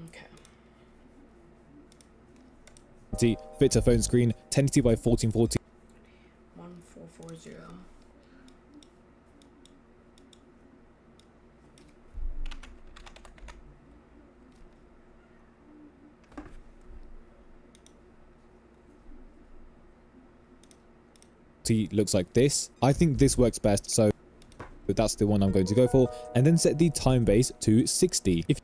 Okay. Fit to phone screen, 1080 by 1440. 1440. Looks like this. I think this works best, so that's the one I'm going to go for. And then set the time base to 60. If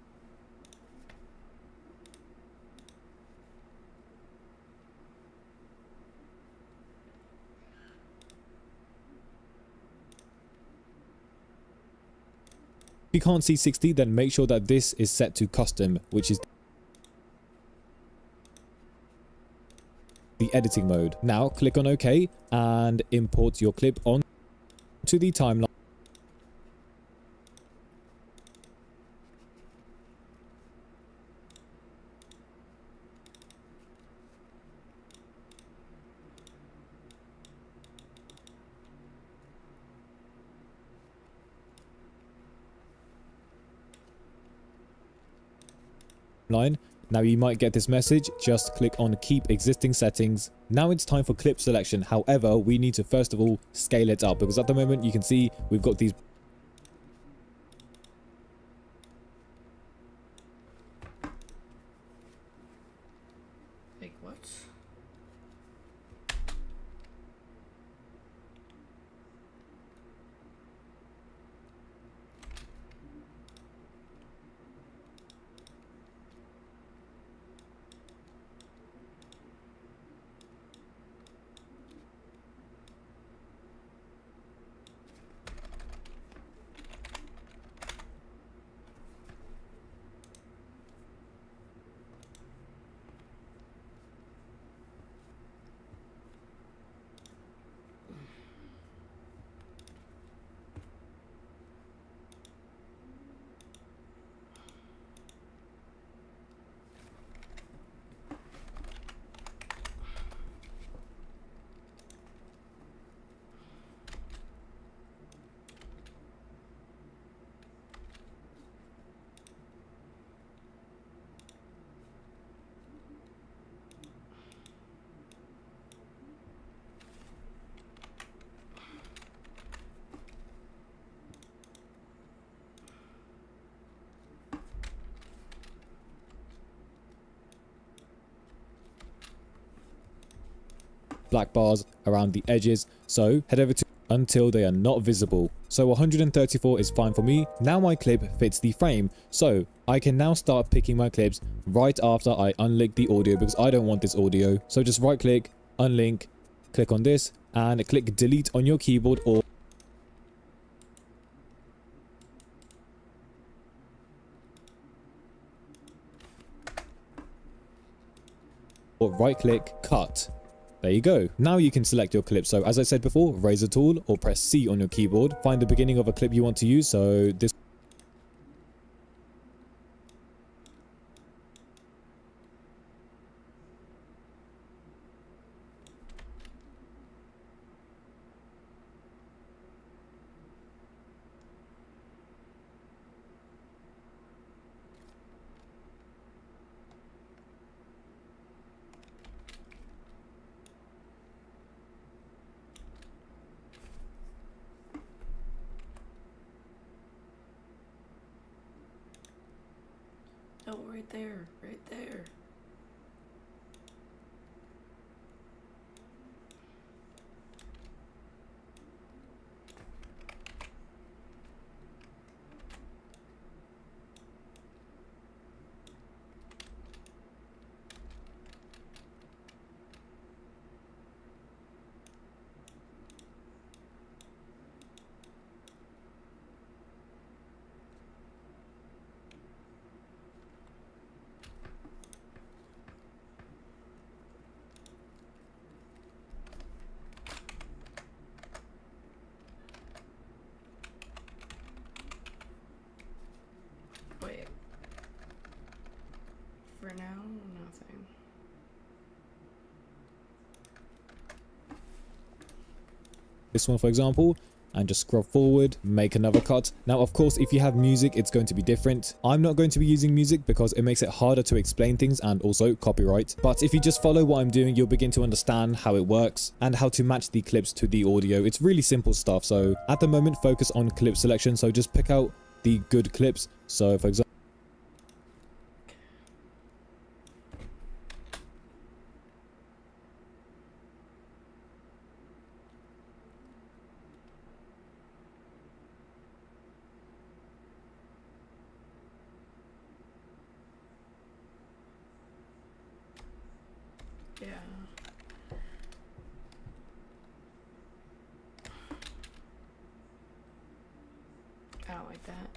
you can't see 60, then make sure that this is set to custom, which is the editing mode. Now click on OK and import your clip on to the timeline. Now you might get this message, just click on keep existing settings. Now it's time for clip selection. However, we need to first of all scale it up, because at the moment you can see we've got these Like what? black bars around the edges, so head over to until they are not visible. So 134 is fine for me. Now my clip fits the frame, so I can now start picking my clips right after I unlink the audio, because I don't want this audio. So just right click, unlink, click on this and click delete on your keyboard, or right click, cut. There you go. Now you can select your clip. So as I said before, raise a tool or press C on your keyboard. Find the beginning of a clip you want to use. So this Oh, right there, right there. Wait. For now, nothing. one, for example, and just scroll forward, make another cut. Now, of course, if you have music, it's going to be different. I'm not going to be using music because it makes it harder to explain things and also copyright. But if you just follow what I'm doing, you'll begin to understand how it works and how to match the clips to the audio. It's really simple stuff. So at the moment, focus on clip selection. So just pick out the good clips. So for example, Yeah. I don't like that.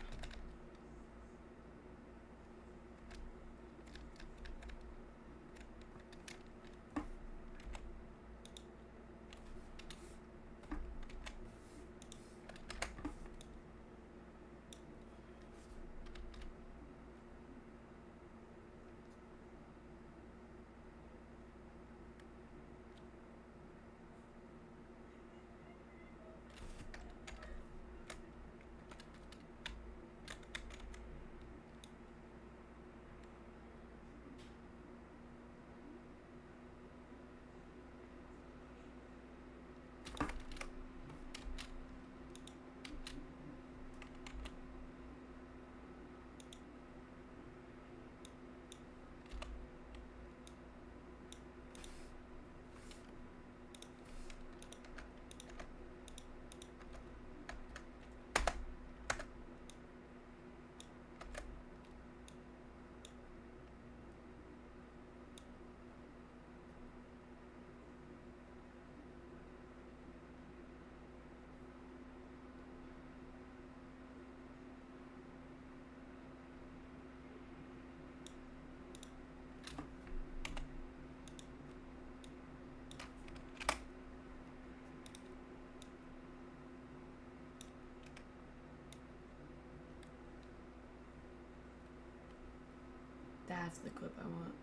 That's the clip I want.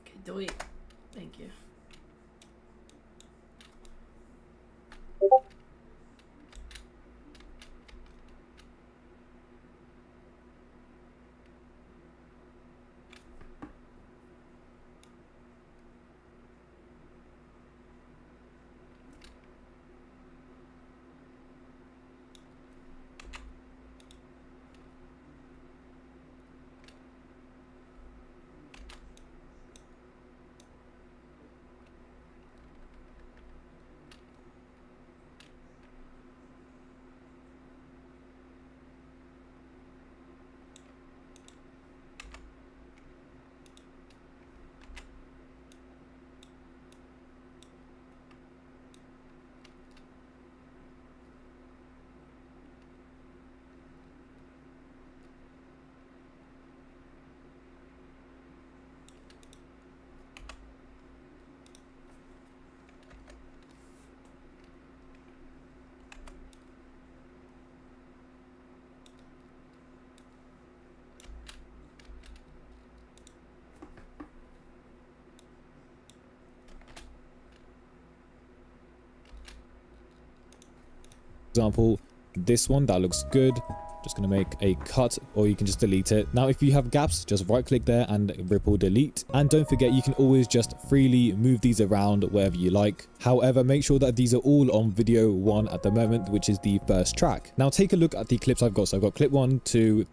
Okay, delete. Thank you. example, this one, that looks good. Just going to make a cut, or you can just delete it. Now, if you have gaps, just right click there and ripple delete. And don't forget, you can always just freely move these around wherever you like. However, make sure that these are all on video 1 at the moment, which is the first track. Now take a look at the clips I've got. So I've got clip 1, 2,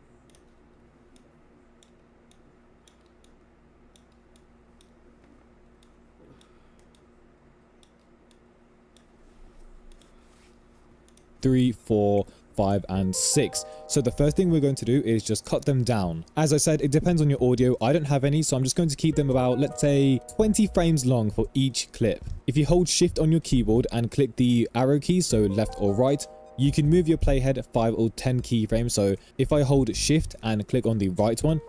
three, 4, 5 and 6. So the first thing we're going to do is just cut them down. As I said, it depends on your audio. I don't have any, so I'm just going to keep them about, let's say, 20 frames long for each clip. If you hold shift on your keyboard and click the arrow keys, so left or right, you can move your playhead 5 or 10 keyframes. So if I hold shift and click on the right one,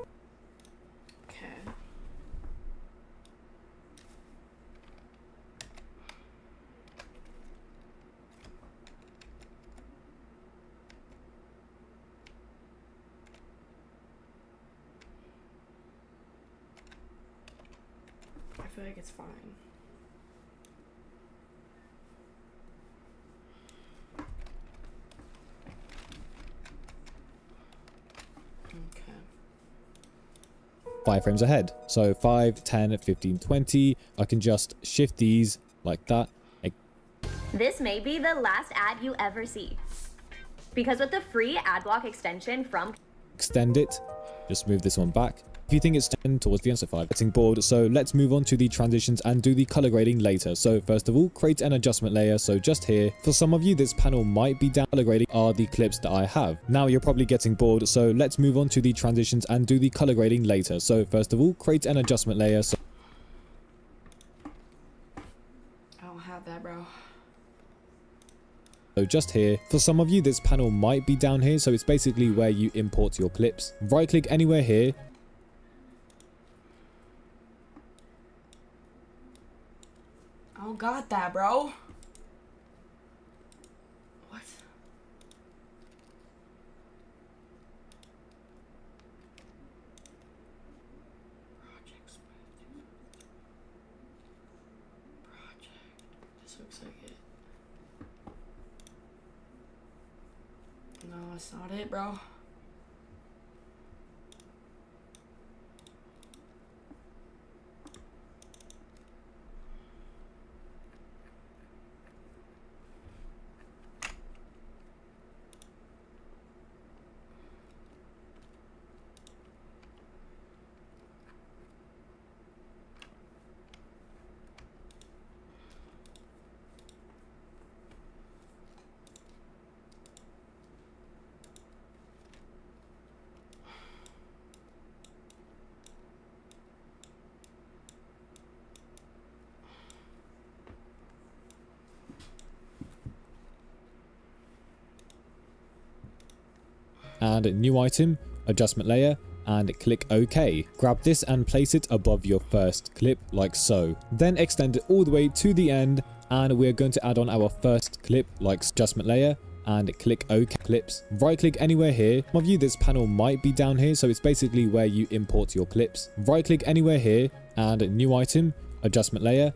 I feel like it's fine. Okay. 5 frames ahead. So 5, 10, 15, 20. I can just shift these like that. This may be the last ad you ever see. Because with the free ad block extension from Extend it. Just move this one back. If you think it's 10 towards the end, so 5, getting bored. So let's move on to the transitions and do the color grading later. So first of all, create an adjustment layer. So just here, for some of you, this panel might be down. Color grading are the clips that I have. Now you're probably getting bored. So let's move on to the transitions and do the color grading later. So first of all, create an adjustment layer. So I don't have that, bro. just here, for some of you, this panel might be down here. So it's basically where you import your clips. Right click anywhere here. I don't got that, bro. What? Project. This looks like it. No, that's not it, bro. And new item, adjustment layer, and click OK. Grab this and place it above your first clip like so. Then extend it all the way to the end, and we're going to add on our first clip like adjustment layer and click OK. Clips. Right click anywhere here. Some of you, this panel might be down here, so it's basically where you import your clips. Right click anywhere here and new item, adjustment layer.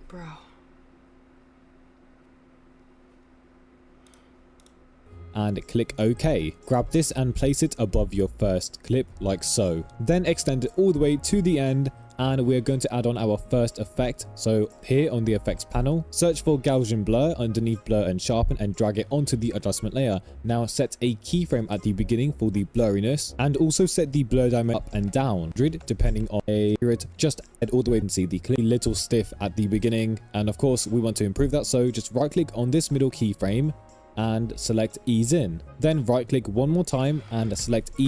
Bro. And click OK. Grab this and place it above your first clip like so. Then extend it all the way to the end, and we're going to add on our first effect. So here on the effects panel, search for Gaussian blur underneath blur and sharpen and drag it onto the adjustment layer. Now set a keyframe at the beginning for the blurriness, and also set the blur dimension up and down, depending on a period. Just add all the way and see the clip a little stiff at the beginning, and of course we want to improve that, so just right click on this middle keyframe and select ease in. Then right click one more time and select ease